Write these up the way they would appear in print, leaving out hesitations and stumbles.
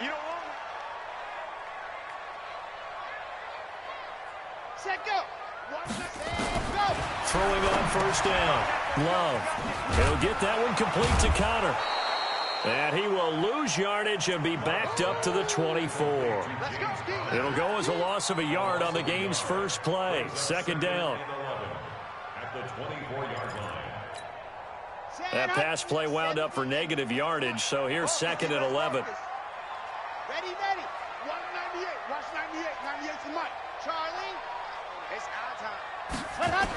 You don't want me. Set, go. Go. Throwing on first down. Love. He'll get that one complete to Connor. And he will lose yardage and be backed up to the 24. It'll go as a loss of a yard on the game's first play. Second down. At the 24-yard line. That pass play wound up for negative yardage, so here's second and 11. Ready. 198. Watch 98. 98's Mike. Charlie, it's our time.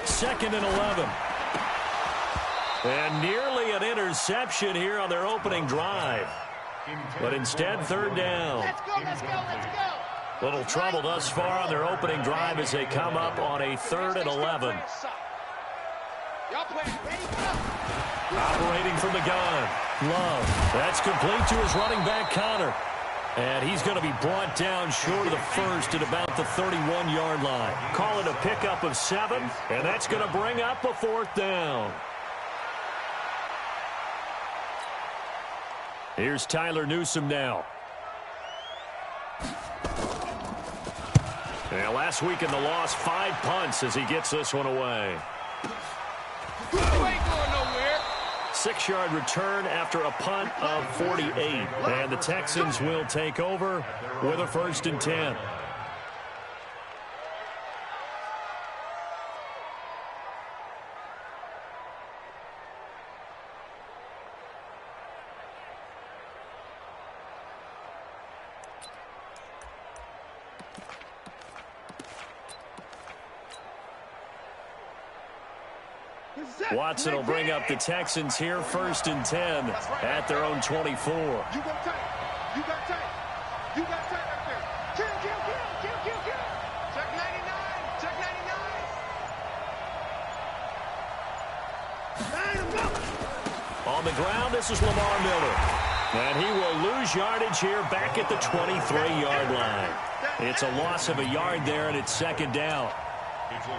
Second and 11. And nearly an interception here on their opening drive. But instead, third down. Let's go. Little trouble thus far on their opening drive as they come up on a third and 11. Y'all playing. Ready, go. Operating from the gun. Love. That's complete to his running back, Connor. And he's going to be brought down short of the first at about the 31-yard line. Call it a pickup of 7, and that's going to bring up a fourth down. Here's Tyler Newsome now. And last week in the loss, 5 punts as he gets this one away. You ain't going nowhere. 6-yard return after a punt of 48. And the Texans will take over with a first and 10. Watson will bring up the Texans here first and 10 at their own 24. You got tight. You got tight right there. Kill. Check 99. On the ground, this is Lamar Miller. And he will lose yardage here back at the 23-yard line. It's a loss of a yard there, and it's second down.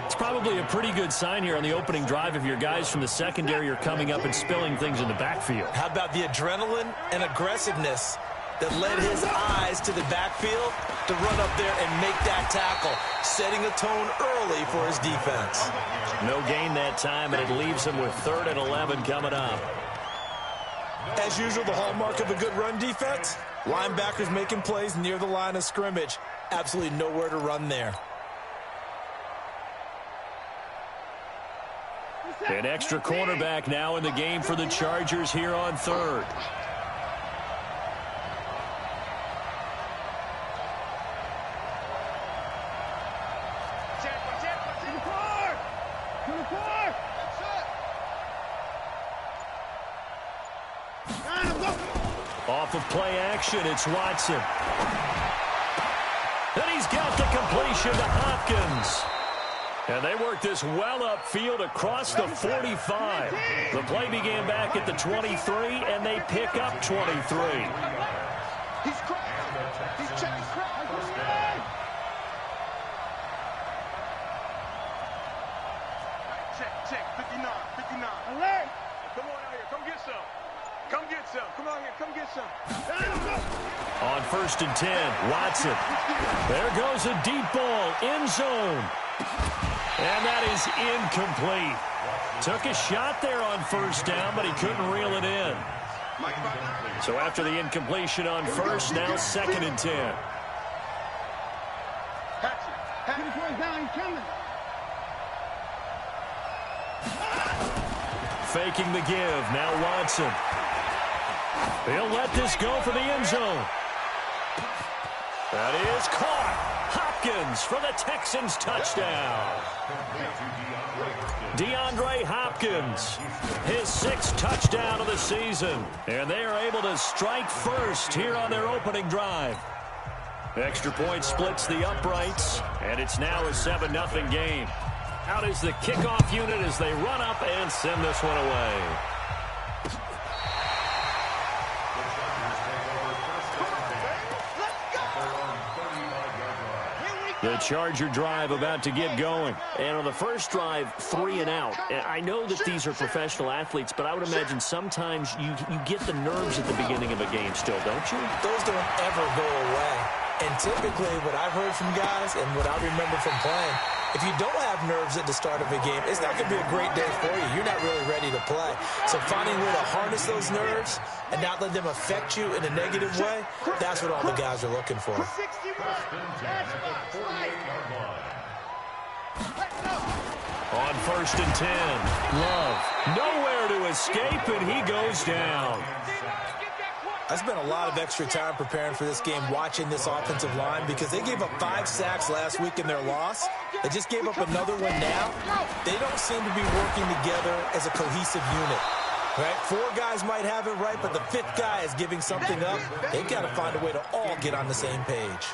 It's probably a pretty good sign here on the opening drive if your guys from the secondary are coming up and spilling things in the backfield. How about the adrenaline and aggressiveness that led his eyes to the backfield to run up there and make that tackle, setting a tone early for his defense. No gain that time, and it leaves him with third and 11 coming up. As usual, the hallmark of a good run defense, linebackers making plays near the line of scrimmage. Absolutely nowhere to run there. An extra cornerback now in the game for the Chargers here on third. Off of play action, it's Watson. And he's got the completion to Hopkins. And they work this well upfield across the 45. The play began back at the 23, and they pick up 23. He's cracked. He's checking crack. Check. 59. Alert. Come on out here. Come get some. Come on here. Come get some. On first and 10, Watson. There goes a deep ball, end zone. And that is incomplete. Took a shot there on first down, but he couldn't reel it in. So after the incompletion on first, now second and 10. Faking the give, now Watson. He'll let this go for the end zone. That is caught. Hopkins for the Texans touchdown. DeAndre Hopkins, his 6th touchdown of the season. And they are able to strike first here on their opening drive. Extra point splits the uprights, and it's now a 7-0 game. Out is the kickoff unit as they run up and send this one away. Here we The Charger drive about to get going. And on the first drive, 3 and out. And I know that these are professional athletes, but I would imagine sometimes you get the nerves at the beginning of a game still, don't you? Those don't ever go away. And typically what I've heard from guys and what I remember from playing, if you don't have nerves at the start of a game, it's not going to be a great day for you. You're not really ready to play. So finding a way to harness those nerves and not let them affect you in a negative way, that's what all the guys are looking for. On 1st and 10, Love nowhere to escape, and he goes down. I spent a lot of extra time preparing for this game watching this offensive line because they gave up 5 sacks last week in their loss. They just gave up another one now. They don't seem to be working together as a cohesive unit. Right? 4 guys might have it right, but the 5th guy is giving something up. They've got to find a way to all get on the same page.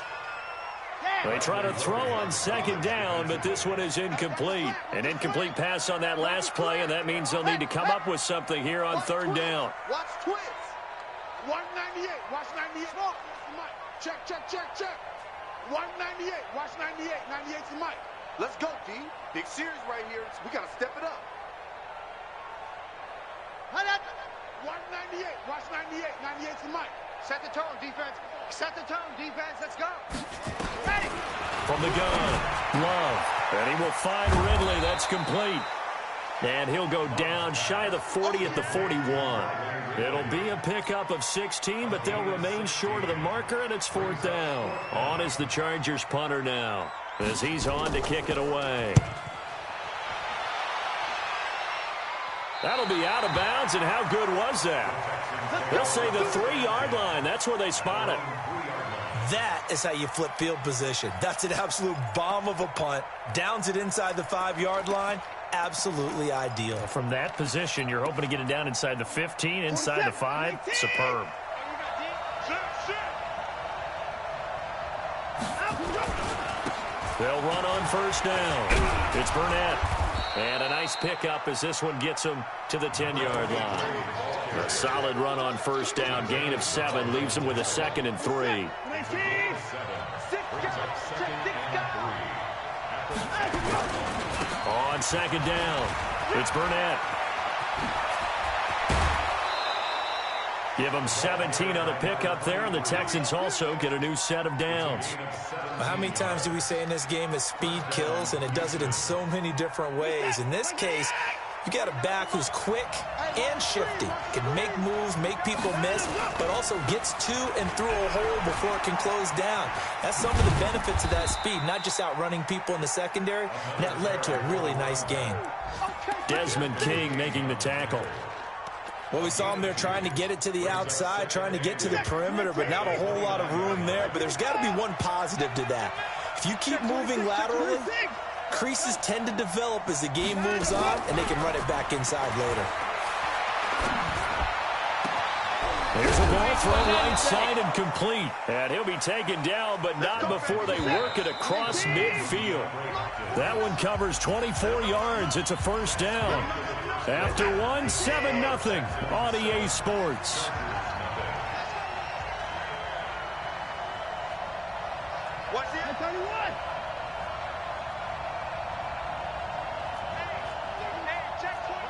They try to throw on 2nd down, but this one is incomplete. An incomplete pass on that last play, and that means they'll need to come up with something here on 3rd down. Watch twins. 198. Watch 98. Check, check, check, check. 198. Watch 98. 98's the mic. Let's go, D. Big series right here. We got to step it up. 198. Watch 98. 98's the mic. Set the tone, defense. Set the tone, defense. Let's go. Ready. From the gun, Love. And he will find Ridley. That's complete. And he'll go down shy of the 40 at the 41. It'll be a pickup of 16, but they'll remain short of the marker, and it's 4th down. On is the Chargers punter now, as he's on to kick it away. That'll be out of bounds, and how good was that? They'll say the 3-yard line. That's where they spot it. That is how you flip field position. That's an absolute bomb of a punt. Downs it inside the 5-yard line. Absolutely ideal. From that position, you're hoping to get it down inside the 15, inside the 5. Superb. They'll run on 1st down. It's Burnett. And a nice pickup as this one gets him to the 10-yard line. A solid run on 1st down. Gain of 7 leaves him with a 2nd and 3. On 2nd down, it's Burnett. Give them 17 on the pickup there, and the Texans also get a new set of downs. How many times do we say in this game that speed kills, and it does it in so many different ways? In this case, you got a back who's quick and shifty, can make moves, make people miss, but also gets to and through a hole before it can close down. That's some of the benefits of that speed, not just outrunning people in the secondary. And that led to a really nice gain. Desmond King making the tackle. Well, we saw him there trying to get it to the outside, trying to get to the perimeter, but not a whole lot of room there. But there's got to be one positive to that. If you keep moving laterally, creases tend to develop as the game moves on, and they can run it back inside later. There's a ball thrown right side and complete. And he'll be taken down, but not before they work it across midfield. That one covers 24 yards. It's a 1st down. After 7-0 on EA Sports. What's it? 31. Hey, check point.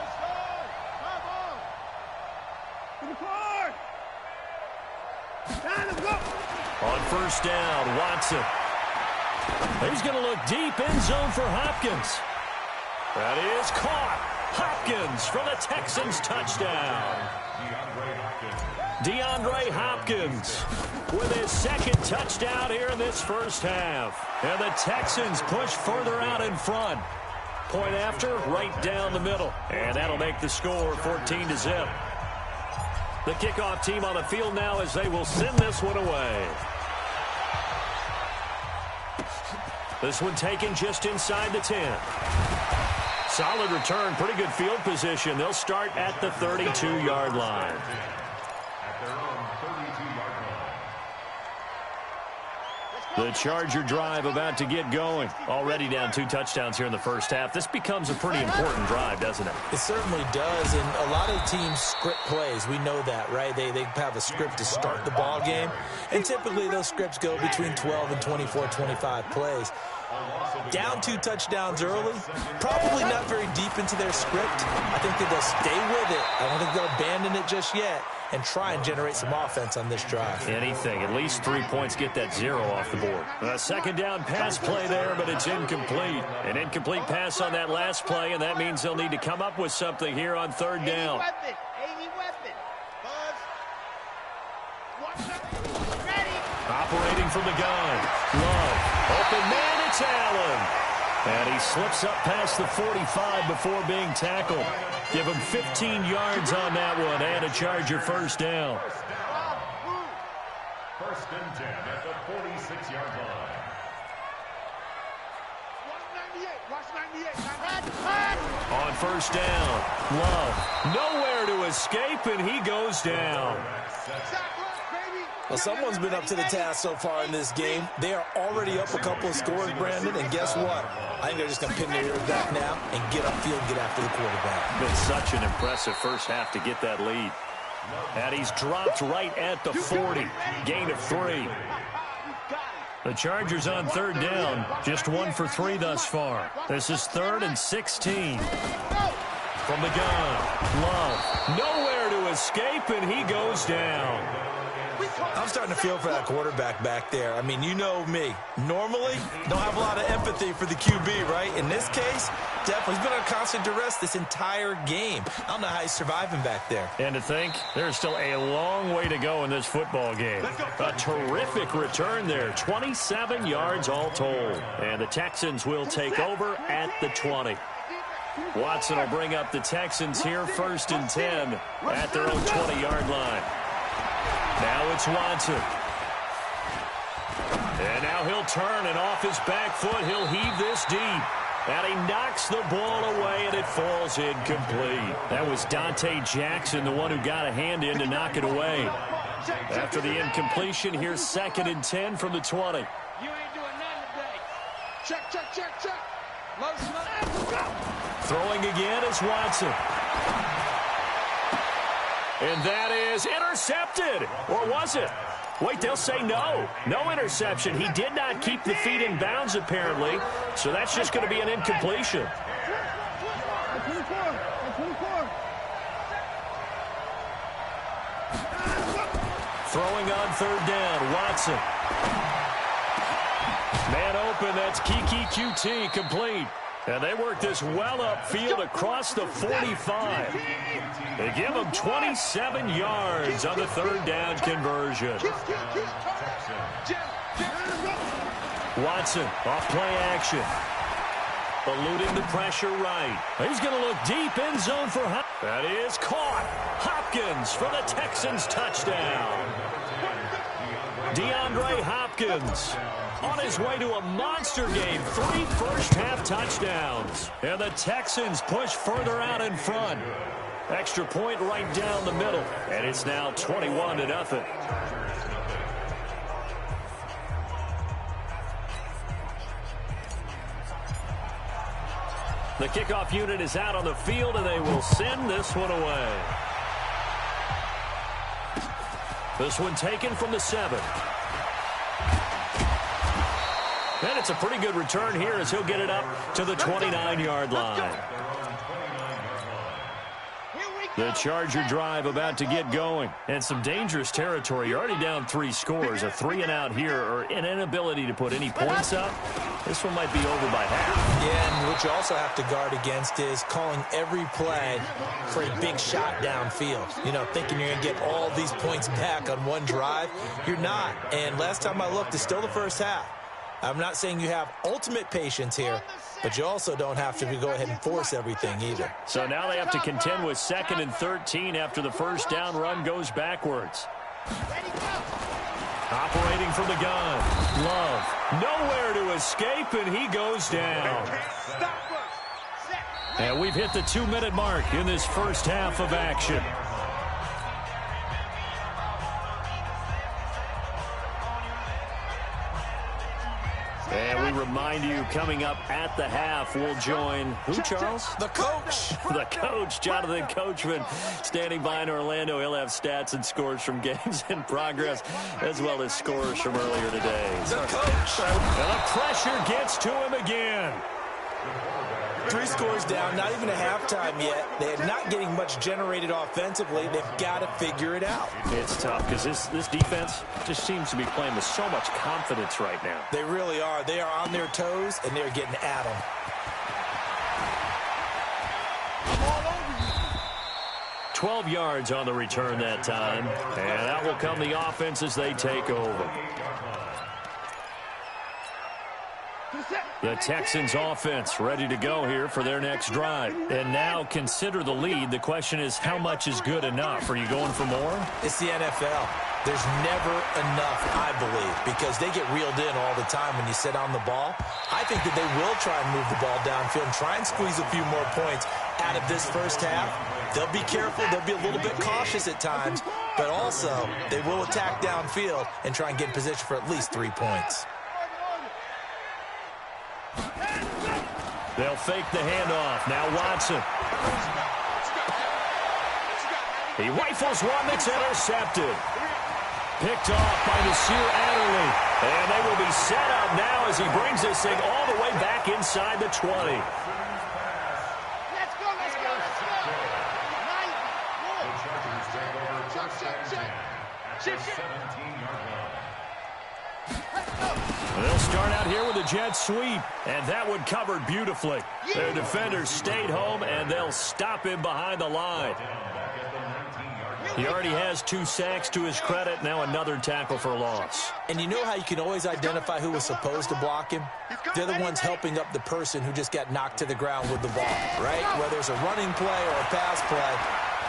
Let's go. On 1st down, Watson. He's going to look deep in zone for Hopkins. That is caught. Hopkins for the Texans touchdown. DeAndre Hopkins with his 2nd touchdown here in this 1st half. And the Texans push further out in front. Point after, right down the middle. And that'll make the score 14-0. The kickoff team on the field now as they will send this one away. This one taken just inside the 10. Solid return, pretty good field position. They'll start at the 32-yard line. Let's go. The Charger drive about to get going. Already down 2 touchdowns here in the first half. This becomes a pretty important drive, doesn't it? It certainly does, and a lot of teams script plays. We know that, right? They have a script to start the ball game, and typically those scripts go between 12 and 24, 25 plays. Down 2 touchdowns early, probably not very deep into their script. I think that they'll stay with it. I don't think they'll abandon it just yet and try and generate some offense on this drive. Anything, at least 3 points, get that 0 off the board. A second down pass play there, but it's incomplete. An incomplete pass on that last play, and that means they'll need to come up with something here on 3rd down. Operating from the gun. Love. Open man, it's Allen. And he slips up past the 45 before being tackled. Give him 15 yards on that one and a Charger first down. First and 10 at the 46-yard line. 198. Watch 98. On first down, Love. Nowhere to escape, and he goes down. Well, someone's been up to the task so far in this game. They are already up a couple of scores, Brandon, and guess what? I think they're just going to pin their ears back now and get upfield and get after the quarterback. Been such an impressive first half to get that lead. And he's dropped right at the 40. Gain of 3. The Chargers on 3rd down. Just 1 for 3 thus far. This is 3rd and 16. From the gun, Love. Nowhere to escape, and he goes down. I'm starting to feel for that quarterback back there. I mean, you know me. Normally, don't have a lot of empathy for the QB, right? In this case, definitely he's been under constant duress this entire game. I don't know how he's surviving back there. And to think, there's still a long way to go in this football game. A terrific return there. 27 yards all told. And the Texans will take over at the 20. Watson will bring up the Texans here, 1st and 10 at their own 20-yard line. Now it's Watson. And now he'll turn, and off his back foot, he'll heave this deep. And he knocks the ball away, and it falls incomplete. That was Dante Jackson, the one who got a hand in to knock it away. After the incompletion, here's 2nd and 10 from the 20. You ain't doing nothing today. Check. Throwing again is Watson. And that is intercepted. Or was it? Wait, they'll say no. No interception. He did not keep the feet in bounds, apparently. So that's just going to be an incompletion. Throwing on 3rd down, Watson. Man open, that's Kiki QT, complete. And they work this well upfield across the 45. They give him 27 yards on the 3rd down conversion. Watson, off play action. Eluding the pressure right. He's going to look deep in zone for Hopkins. That is caught. Hopkins for the Texans touchdown. DeAndre Hopkins on his way to a monster game. 3 first-half touchdowns. And the Texans push further out in front. Extra point right down the middle. And it's now 21-0. The kickoff unit is out on the field, and they will send this one away. This one taken from the 7. And it's a pretty good return here as he'll get it up to the 29-yard line. The Charger drive about to get going. And some dangerous territory. You're already down 3 scores. A 3-and-out here, or an inability to put any points up. This one might be over by half. Yeah, and what you also have to guard against is calling every play for a big shot downfield. You know, thinking you're going to get all these points back on one drive. You're not. And last time I looked, it's still the first half. I'm not saying you have ultimate patience here, but you also don't have to go ahead and force everything either. So now they have to contend with 2nd and 13 after the first down run goes backwards. Operating from the gun. Love. Nowhere to escape, and he goes down. And we've hit the 2-minute mark in this first half of action. remind you, coming up at the half, we'll join who, Charles? The coach. The coach, Jonathan Coachman, standing by in Orlando. He'll have stats and scores from games in progress, as well as scores from earlier today. The coach. And the pressure gets to him again. 3 scores down, not even a halftime yet. They're not getting much generated offensively. They've got to figure it out. It's tough because this defense just seems to be playing with so much confidence right now. They really are. They are on their toes, and they're getting at them. 12 yards on the return that time. And out will come the offense as they take over. The Texans offense ready to go here for their next drive. And now consider the lead. The question is, how much is good enough? Are you going for more? It's the NFL. There's never enough, I believe, because they get reeled in all the time when you sit on the ball. I think that they will try and move the ball downfield and try and squeeze a few more points out of this first half. They'll be careful. They'll be a little bit cautious at times, but also they will attack downfield and try and get in position for at least 3 points. They'll fake the handoff. Now Watson. He rifles one that's intercepted. Picked off by Nasir Adderley. And they will be set up now as he brings this thing all the way back inside the 20. Let's go, let's go, let's go. Check. 17-yard line. They'll start out here with a jet sweep, and that one covered beautifully. Their defenders stayed home, and they'll stop him behind the line. He already has 2 sacks to his credit. Now another tackle for loss. And you know how you can always identify who was supposed to block him? They're the ones helping up the person who just got knocked to the ground with the ball, right? Whether it's a running play or a pass play,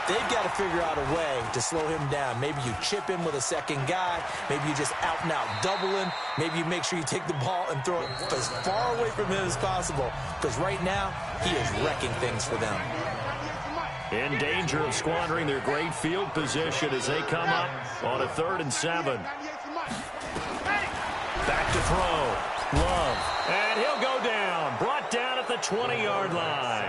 they've got to figure out a way to slow him down. Maybe you chip him with a second guy. Maybe you just out-and-out double him. Maybe you make sure you take the ball and throw it as far away from him as possible. Because right now, he is wrecking things for them. In danger of squandering their great field position as they come up on a 3rd and 7. Back to throw. Love. And he'll go down. Brought down at the 20-yard line.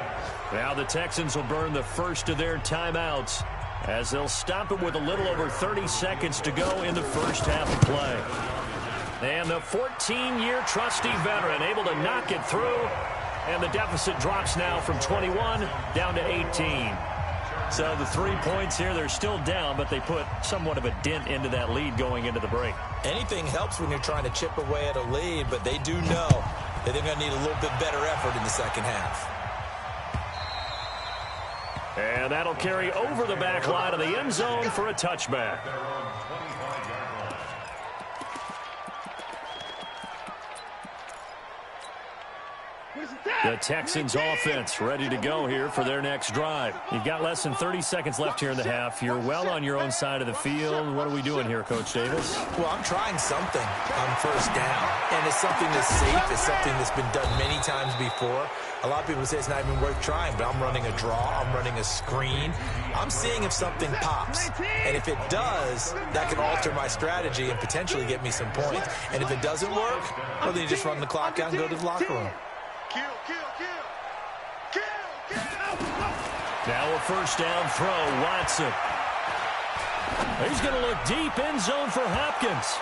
Now the Texans will burn the first of their timeouts as they'll stop it with a little over 30 seconds to go in the first half of play. And the 14-year trusty veteran able to knock it through. And the deficit drops now from 21 down to 18. So the 3 points here, they're still down, but they put somewhat of a dent into that lead going into the break. Anything helps when you're trying to chip away at a lead, but they do know that they're going to need a little bit better effort in the second half. And that'll carry over the back line of the end zone for a touchback. The Texans offense ready to go here for their next drive. You've got less than 30 seconds left here in the half. You're well on your own side of the field. What are we doing here, Coach Davis? Well, I'm trying something on first down, and it's something that's safe. It's something that's been done many times before. A lot of people say it's not even worth trying, but I'm running a draw. I'm running a screen. I'm seeing if something pops, and if it does, that can alter my strategy and potentially get me some points. And if it doesn't work, well, then you just run the clock out and go to the locker room. Now a first down throw, Watson. He's going to look deep, end zone for Hopkins.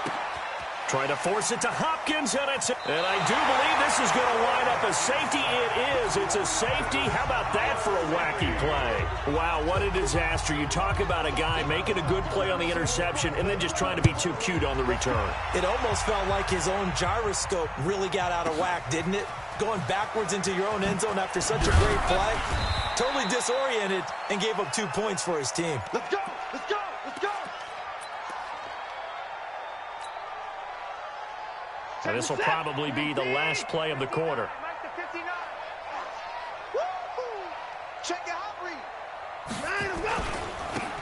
Trying to force it to Hopkins, and it's... And I do believe this is going to wind up a safety. It is. It's a safety. How about that for a wacky play? Wow, what a disaster. You talk about a guy making a good play on the interception and then just trying to be too cute on the return. It almost felt like his own gyroscope really got out of whack, didn't it? Going backwards into your own end zone after such a great play. Totally disoriented and gave up 2 points for his team. Let's go, let's go, let's go. And this will probably be the last play of the quarter.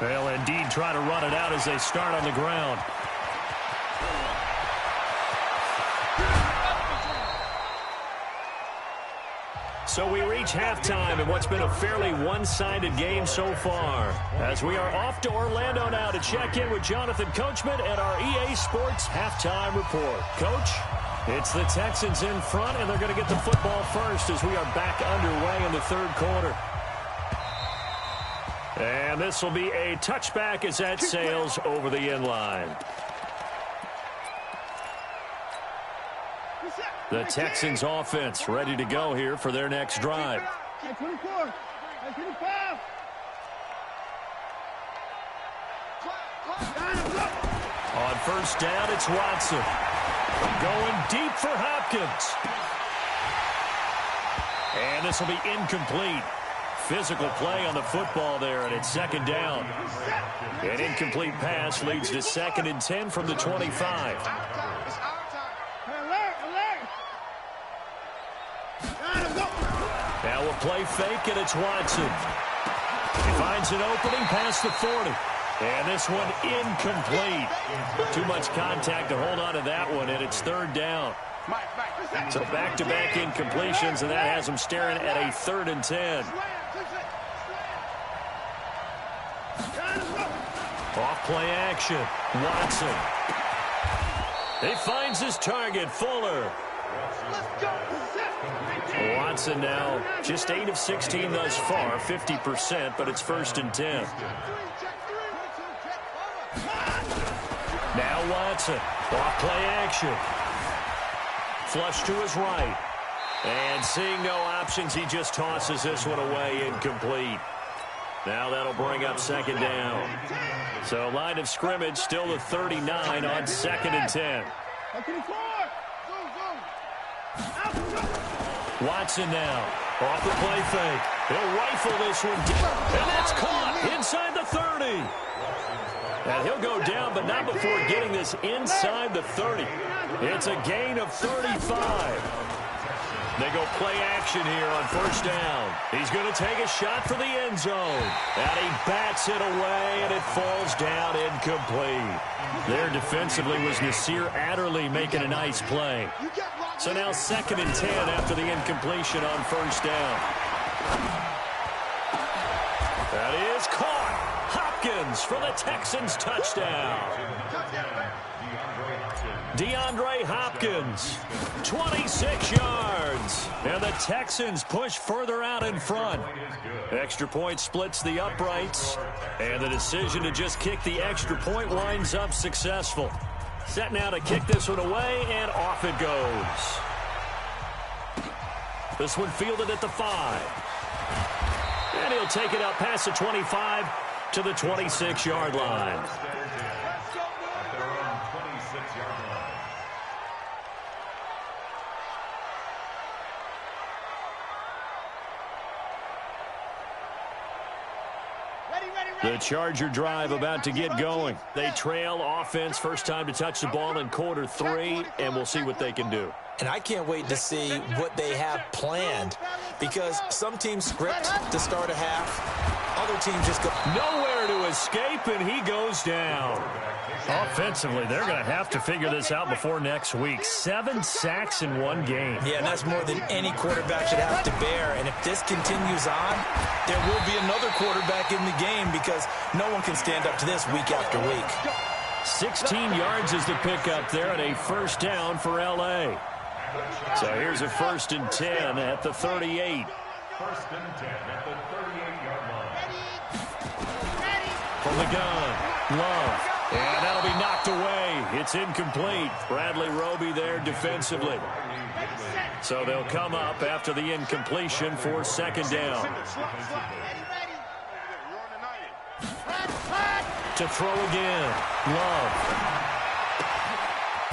They'll indeed try to run it out as they start on the ground. So we reach halftime in what's been a fairly one-sided game so far. As we are off to Orlando now to check in with Jonathan Coachman and our EA Sports Halftime Report. Coach? It's the Texans in front, and they're going to get the football first as we are back underway in the third quarter. And this will be a touchback as that sails over the end line. The Texans offense ready to go here for their next drive. On first down, it's Watson. Going deep for Hopkins. And this will be incomplete. Physical play on the football there, and it's second down. An incomplete pass leads to 2nd and 10 from the 25. Now we'll play fake, and it's Watson. He finds an opening past the 40. And this one incomplete. Too much contact to hold on to that one, and it's 3rd down. So back-to-back incompletions, and that has them staring at a 3rd and 10. Off play action. Watson. He finds his target, Fuller. Watson now just 8 of 16 thus far, 50%, but it's 1st and 10. Now Watson, off play action. Flush to his right. And seeing no options, he just tosses this one away, incomplete. Now that'll bring up 2nd down. So line of scrimmage still the 39 on 2nd and 10. Watson now, off the play fake. He'll rifle this one deep, and that's caught inside the 30. And he'll go down, but not before getting this inside the 30. It's a gain of 35. They go play action here on first down. He's going to take a shot for the end zone. And he bats it away, and it falls down incomplete. There defensively was Nasir Adderley making a nice play. So now 2nd and 10 after the incompletion on first down. That is caught. Hopkins for the Texans touchdown. DeAndre Hopkins, 26 yards. And the Texans push further out in front. Extra point splits the uprights. And the decision to just kick the extra point winds up successful. Set now to kick this one away, and off it goes. This one fielded at the 5. And he'll take it up past the 25 to the 26-yard line. The Charger drive about to get going. They trail offense, first time to touch the ball in quarter 3, and we'll see what they can do. And I can't wait to see what they have planned, because some teams script to start a half. Other teams just go nowhere to escape, and he goes down. Offensively, they're going to have to figure this out before next week. 7 sacks in one game. Yeah, and that's more than any quarterback should have to bear. And if this continues on, there will be another quarterback in the game, because no one can stand up to this week after week. 16 yards is the pickup there, and a first down for L.A. So here's a 1st and 10 at the 38. 1st and 10 at the 38-yard line. From the gun, Love. And that'll be knocked away. It's incomplete. Bradley Roby there defensively. So they'll come up after the incompletion for 2nd down. To throw again. Love.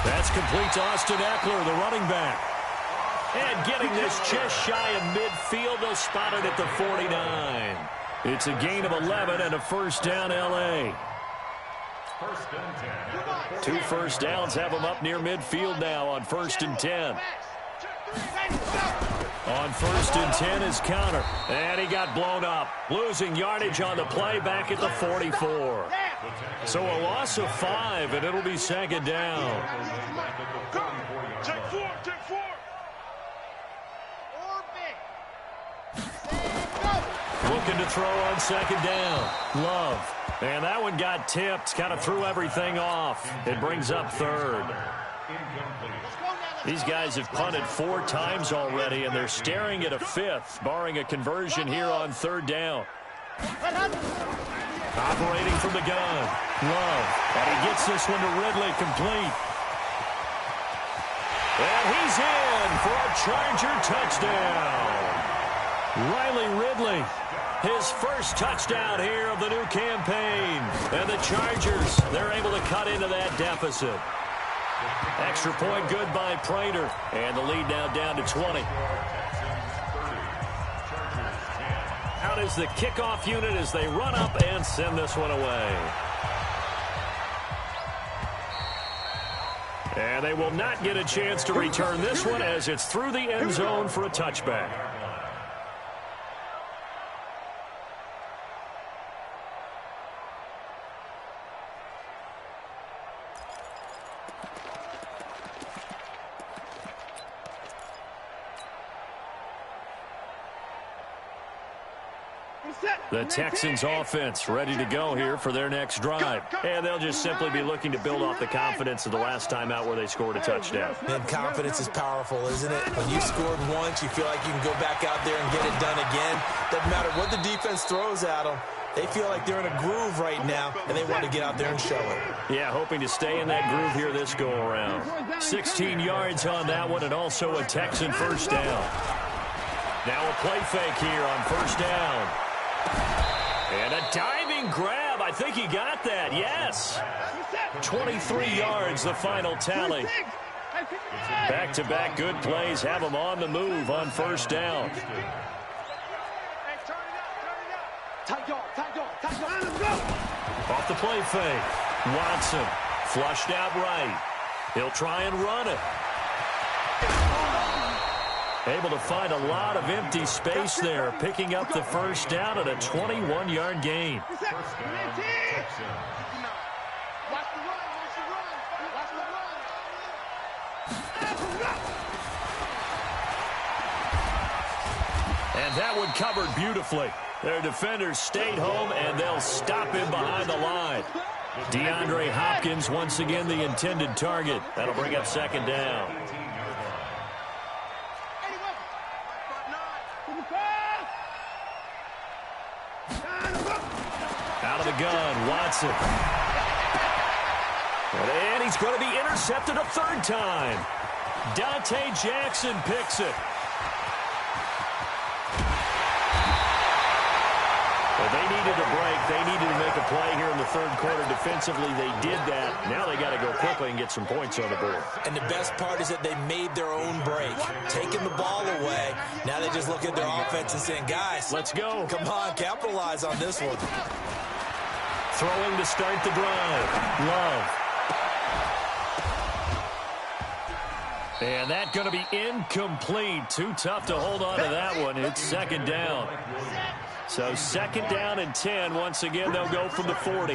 That's complete to Austin Eckler, the running back. And getting this just shy of midfield, they'll spot it at the 49. It's a gain of 11 and a first down, L.A. 2 first downs have them up near midfield now on 1st and 10. On 1st and 10 is counter. And he got blown up. Losing yardage on the play back at the 44. So a loss of 5, and it'll be 2nd down. Take 4, take 4. Looking to throw on 2nd down. Love. And that one got tipped. Kind of threw everything off. It brings up 3rd. These guys have punted 4 times already, and they're staring at a 5th, barring a conversion here on 3rd down. Operating from the gun, Love, and he gets this one to Ridley, complete. And he's in for a Charger touchdown. Riley Ridley, his first touchdown here of the new campaign. And the Chargers, they're able to cut into that deficit. Extra point good by Prater, and the lead now down to 20. Out is the kickoff unit as they run up and send this one away. And they will not get a chance to return this one as it's through the end zone for a touchback. The Texans offense ready to go here for their next drive. And they'll just simply be looking to build off the confidence of the last time out where they scored a touchdown. And confidence is powerful, isn't it? When you scored once, you feel like you can go back out there and get it done again. Doesn't matter what the defense throws at them. They feel like they're in a groove right now, and they want to get out there and show it. Yeah, hoping to stay in that groove here this go-around. 16 yards on that one, and also a Texan first down. Now a play fake here on first down. And a diving grab. I think he got that. Yes. 23 yards, the final tally. Back-to-back good plays have them on the move on first down. Off the play fake. Watson flushed out right. He'll try and run it. Able to find a lot of empty space there, picking up the first down at a 21-yard gain. And that one covered beautifully. Their defenders stayed home, and they'll stop him behind the line. DeAndre Hopkins, once again, the intended target. That'll bring up second down. Out of the gun, Watson. And he's going to be intercepted a 3rd time. Dante Jackson picks it. Well, they needed a break. They needed to make a play here in the 3rd quarter. Defensively, they did that. Now they got to go quickly and get some points on the board. And the best part is that they made their own break, taking the ball away. Now they just look at their offense and saying, guys, let's go. Come on, capitalize on this one. Throwing to start the drive. Love. And that's going to be incomplete. Too tough to hold on to that one. It's second down. So second down and 10. Once again, they'll go from the 40.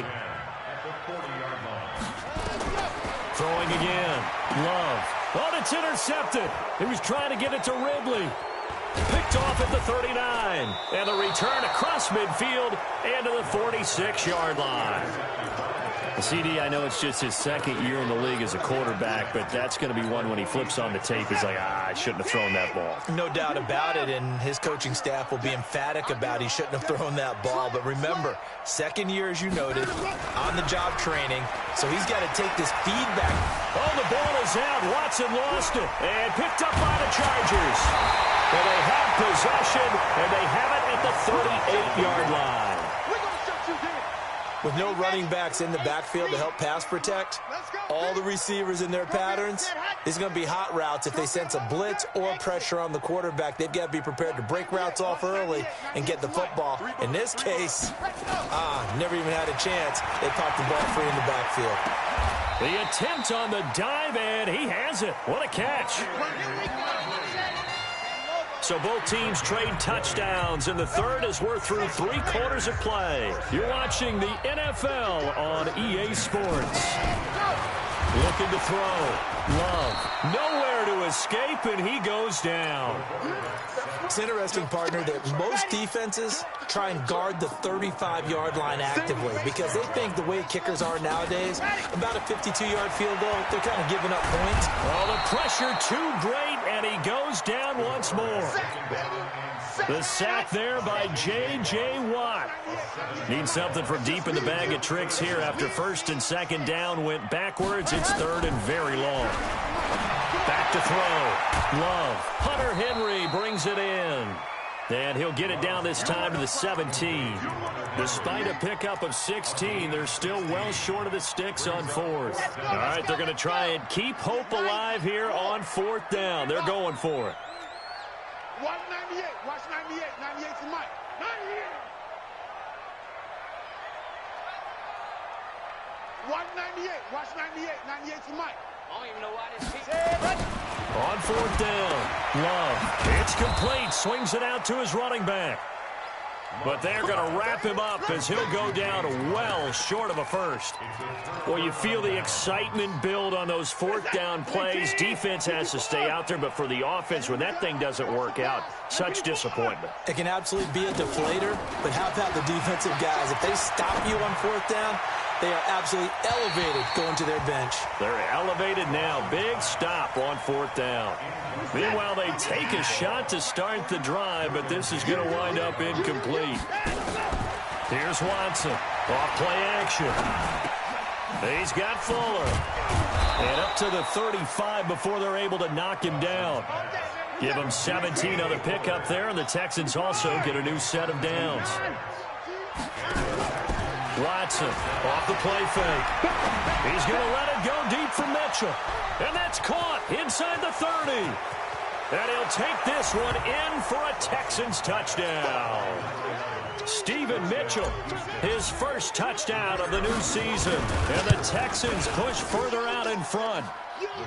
Throwing again. Love. Oh, it's intercepted. He was trying to get it to Ridley. Picked off at the 39. And the return across midfield and to the 46-yard line. CD, I know it's just his 2nd year in the league as a quarterback, but that's going to be one when he flips on the tape. He's like, I shouldn't have thrown that ball. No doubt about it, and his coaching staff will be emphatic about he shouldn't have thrown that ball. But remember, 2nd year, as you noted, on-the-job training, so he's got to take this feedback. Oh, the ball is out. Watson lost it and picked up by the Chargers. Well, they have possession, and they have it at the 38-yard line. With no running backs in the backfield to help pass protect, all the receivers in their patterns, it's going to be hot routes. If they sense a blitz or pressure on the quarterback, they've got to be prepared to break routes off early and get the football. In this case, never even had a chance. They popped the ball free in the backfield. The attempt on the dive, and he has it. What a catch. So both teams trade touchdowns, and the 3rd as we're through 3 quarters of play. You're watching the NFL on EA Sports. Look Looking to throw. Love. Nowhere to escape, and he goes down. It's interesting, partner, that most defenses try and guard the 35-yard line actively because they think the way kickers are nowadays, about a 52-yard field goal, they're kind of giving up points. Oh, the pressure too great, and he goes down once more. The sack there by J.J. Watt. Need something from deep in the bag of tricks here after first and second down went backwards. It's third and very long. Back to throw. Love. Hunter Henry brings it in. And he'll get it down this time to the 17. Despite a pickup of 16, they're still well short of the sticks on fourth. All right, they're going to try and keep hope alive here on fourth down. They're going for it. Watch 98. Watch 98. 98 to Mike. 98. Watch 98. Watch 98. 98 to Mike. I don't even know why this team. On fourth down, Love. It's complete. Swings it out to his running back. But they're going to wrap him up as he'll go down well short of a first. Well, you feel the excitement build on those fourth down plays. Defense has to stay out there, but for the offense, when that thing doesn't work out, such disappointment. It can absolutely be a deflator, but how about the defensive guys? If they stop you on fourth down, they are absolutely elevated going to their bench. They're elevated now. Big stop on fourth down. Meanwhile, they take a shot to start the drive, but this is going to wind up incomplete. Here's Watson. Off play action. He's got Fuller. And up to the 35 before they're able to knock him down. Give him 17 on the pickup there, and the Texans also get a new set of downs. Watson off the play fake. He's going to let it go deep for Mitchell. And that's caught inside the 30. And he'll take this one in for a Texans touchdown. Stephen Mitchell, his first touchdown of the new season. And the Texans push further out in front.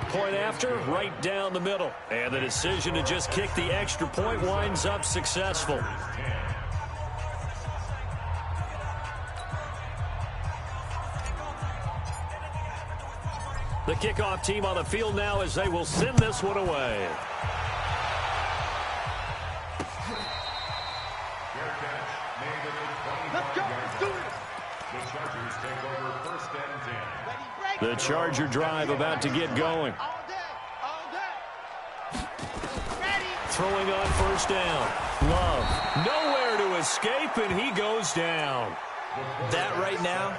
Point after, right down the middle. And the decision to just kick the extra point winds up successful. The kickoff team on the field now as they will send this one away. Let's go. Let's do it. The Chargers take over first and 10. The Charger drive about to get going. All day. All day. Ready. Throwing on first down. Love. Nowhere to escape, and he goes down. That right now,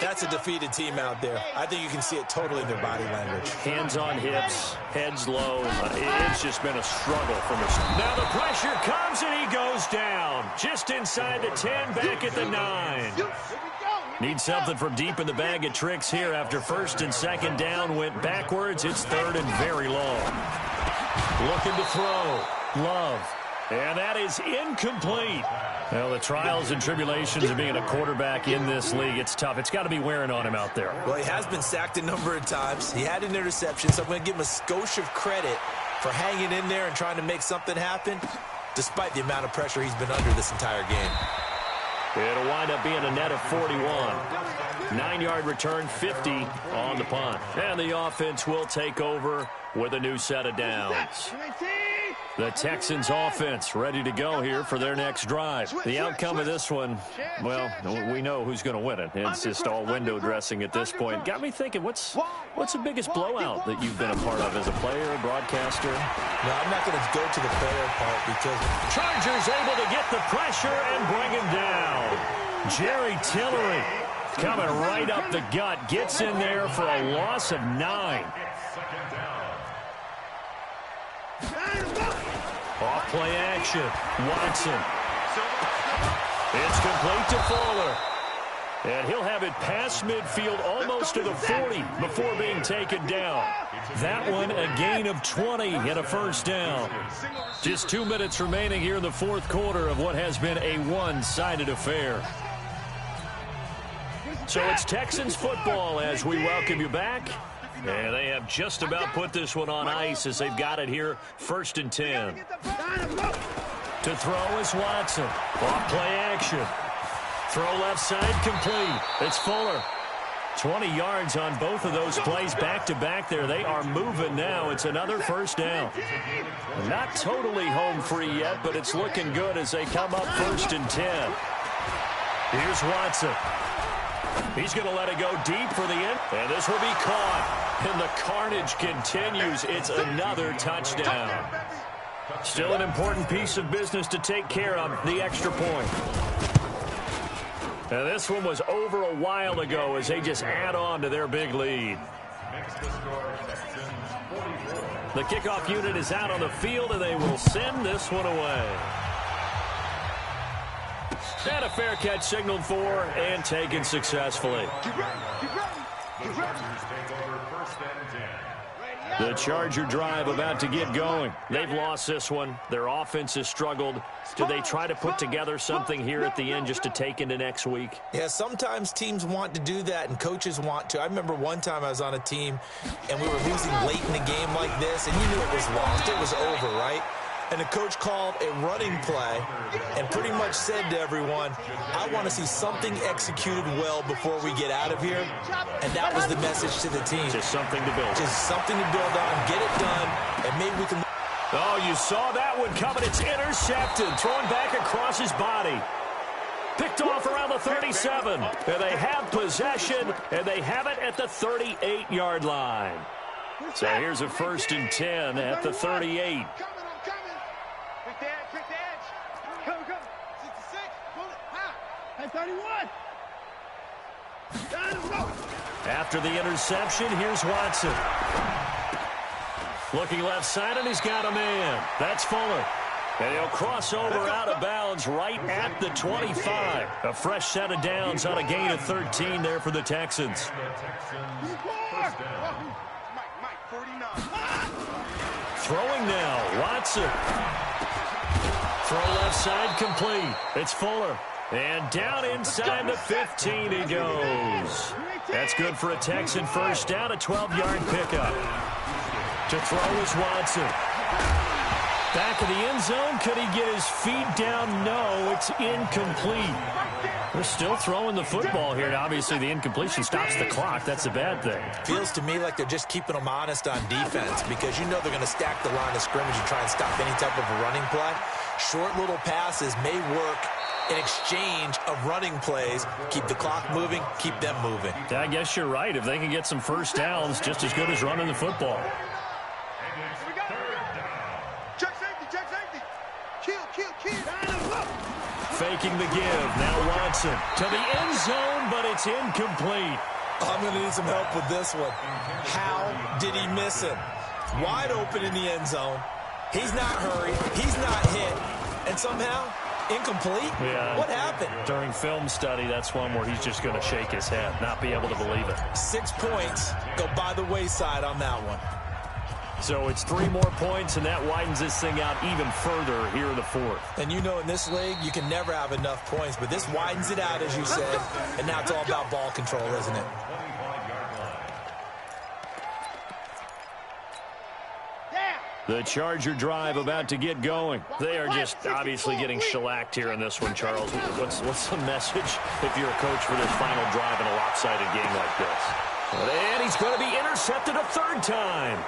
that's a defeated team out there. I think you can see it totally in their body language. Hands on hips, heads low. It's just been a struggle from this. Now the pressure comes, and he goes down. Just inside the 10, back at the 9. Need something from deep in the bag of tricks here after first and second down went backwards. It's third and very long. Looking to throw. Love. And that is incomplete. Well, the trials and tribulations of being a quarterback in this league, it's tough. It's got to be wearing on him out there. Well, he has been sacked a number of times. He had an interception, so I'm going to give him a skosh of credit for hanging in there and trying to make something happen, despite the amount of pressure he's been under this entire game. It'll wind up being a net of 41. 9-yard return, 50 on the punt. And the offense will take over with a new set of downs. The Texans offense ready to go here for their next drive. The outcome of this one, well, we know who's going to win it. It's just all window dressing at this point. Got me thinking, what's the biggest blowout that you've been a part of as a player, broadcaster? No, I'm not going to go to the player part because Chargers able to get the pressure and bring him down. Jerry Tillery coming right up the gut, gets in there for a loss of 9. Off play action. Watson. It's complete to Fuller. And he'll have it past midfield almost to the 40 before being taken down. That one a gain of 20 and a first down. Just 2 minutes remaining here in the fourth quarter of what has been a one-sided affair. So it's Texans football as we welcome you back. And they have just about put this one on ice as they've got it here, first and 10. To throw is Watson. Off play action. Throw left side complete. It's Fuller. 20 yards on both of those plays back-to-back there. They are moving now. It's another first down. Not totally home free yet, but it's looking good as they come up 1st and 10. Here's Watson. He's going to let it go deep for the end. And this will be caught. And the carnage continues. It's another touchdown. Still an important piece of business to take care of, the extra point. And this one was over a while ago as they just add on to their big lead. The kickoff unit is out on the field, and they will send this one away. And a fair catch signaled for and taken successfully. The Charger drive about to get going. They've lost this one. Their offense has struggled. Do they try to put together something here at the end just to take into next week? Yeah, sometimes teams want to do that and coaches want to. I remember one time I was on a team and we were losing late in the game like this, and you knew it was lost. It was over, right? And the coach called a running play and pretty much said to everyone, I want to see something executed well before we get out of here. And that was the message to the team. Just something to build. Just something to build on, get it done, and maybe we can... Oh, you saw that one coming. It's intercepted, thrown back across his body. Picked off around the 37. And they have possession, and they have it at the 38-yard line. So here's a 1st and 10 at the 38. After the interception, here's Watson. Looking left side, and he's got a man. That's Fuller. And he'll cross over out of bounds right at the 25. A fresh set of downs on a gain of 13 there for the Texans. Throwing now, Watson. Throw left side complete. It's Fuller. And down inside the 15 he goes. That's good for a Texan first down, a 12-yard pickup. To throw is Watson. Back of the end zone. Could he get his feet down? No, it's incomplete. They're still throwing the football here. Obviously, the incompletion stops the clock. That's a bad thing. Feels to me like they're just keeping them honest on defense because you know they're going to stack the line of scrimmage and try and stop any type of a running play. Short little passes may work in exchange of running plays. Keep the clock moving, keep them moving. I guess you're right. If they can get some first downs, just as good as running the football. Faking the give. Now Watson to the end zone, but it's incomplete. I'm going to need some help with this one. How did he miss him? Wide open in the end zone. He's not hurried. He's not hit. And somehow, incomplete? Yeah. What happened? During film study, that's one where he's just going to shake his head, not be able to believe it. 6 points go by the wayside on that one. So it's 3 more points, and that widens this thing out even further here in the 4th. And you know in this league, you can never have enough points, but this widens it out, as you said, and now it's all about ball control, isn't it? The Charger drive about to get going. They are just obviously getting shellacked here in this one, Charles. What's the message if you're a coach for this final drive in a lopsided game like this? And he's going to be intercepted a 3rd time.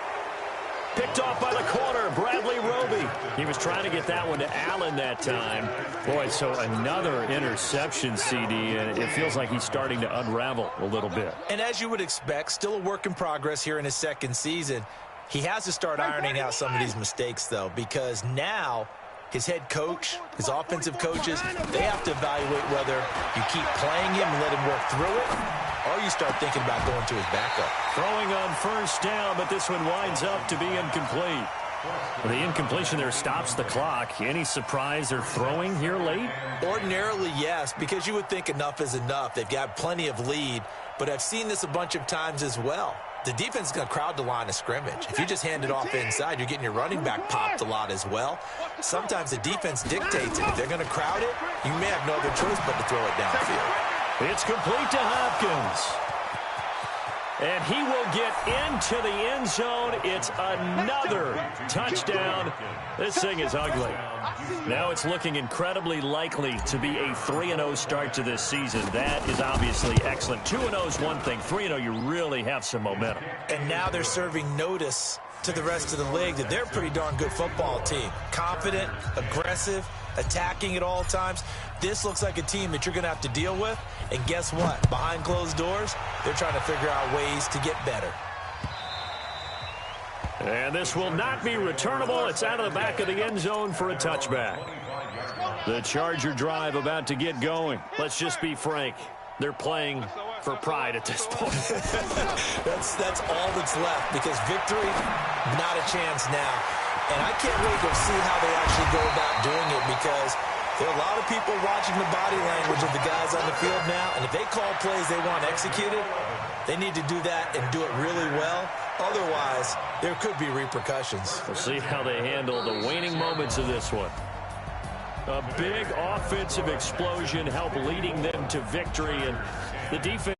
Picked off by the corner, Bradley Roby. He was trying to get that one to Allen that time. Boy, so another interception, CD, and it feels like he's starting to unravel a little bit. And as you would expect, still a work in progress here in his 2nd season. He has to start ironing out some of these mistakes, though, because now his head coach, his offensive coaches, they have to evaluate whether you keep playing him and let him work through it, or you start thinking about going to his backup. Throwing on 1st down, but this one winds up to be incomplete. The incompletion there stops the clock. Any surprise they're throwing here late? Ordinarily, yes, because you would think enough is enough. They've got plenty of lead, but I've seen this a bunch of times as well. The defense is going to crowd the line of scrimmage. If you just hand it off inside, you're getting your running back popped a lot as well. Sometimes the defense dictates it. If they're going to crowd it, you may have no other choice but to throw it downfield. It's complete to Hopkins. And he will get into the end zone. It's another touchdown. This thing is ugly. Now it's looking incredibly likely to be a 3-0 start to this season. That is obviously excellent. 2-0 is one thing. 3-0, you really have some momentum. And now they're serving notice to the rest of the league that they're a pretty darn good football team. Confident, aggressive, attacking at all times. This looks like a team that you're going to have to deal with. And guess what? Behind closed doors, they're trying to figure out ways to get better. And this will not be returnable. It's out of the back of the end zone for a touchback. The Charger drive about to get going. Let's just be frank. They're playing for pride at this point. That's all that's left, because victory, not a chance now. And I can't wait to see how they actually go about doing it, because there are a lot of people watching the body language of the guys on the field now, and if they call plays they want executed, they need to do that and do it really well. Otherwise, there could be repercussions. We'll see how they handle the waning moments of this one. A big offensive explosion helped leading them to victory, and the defense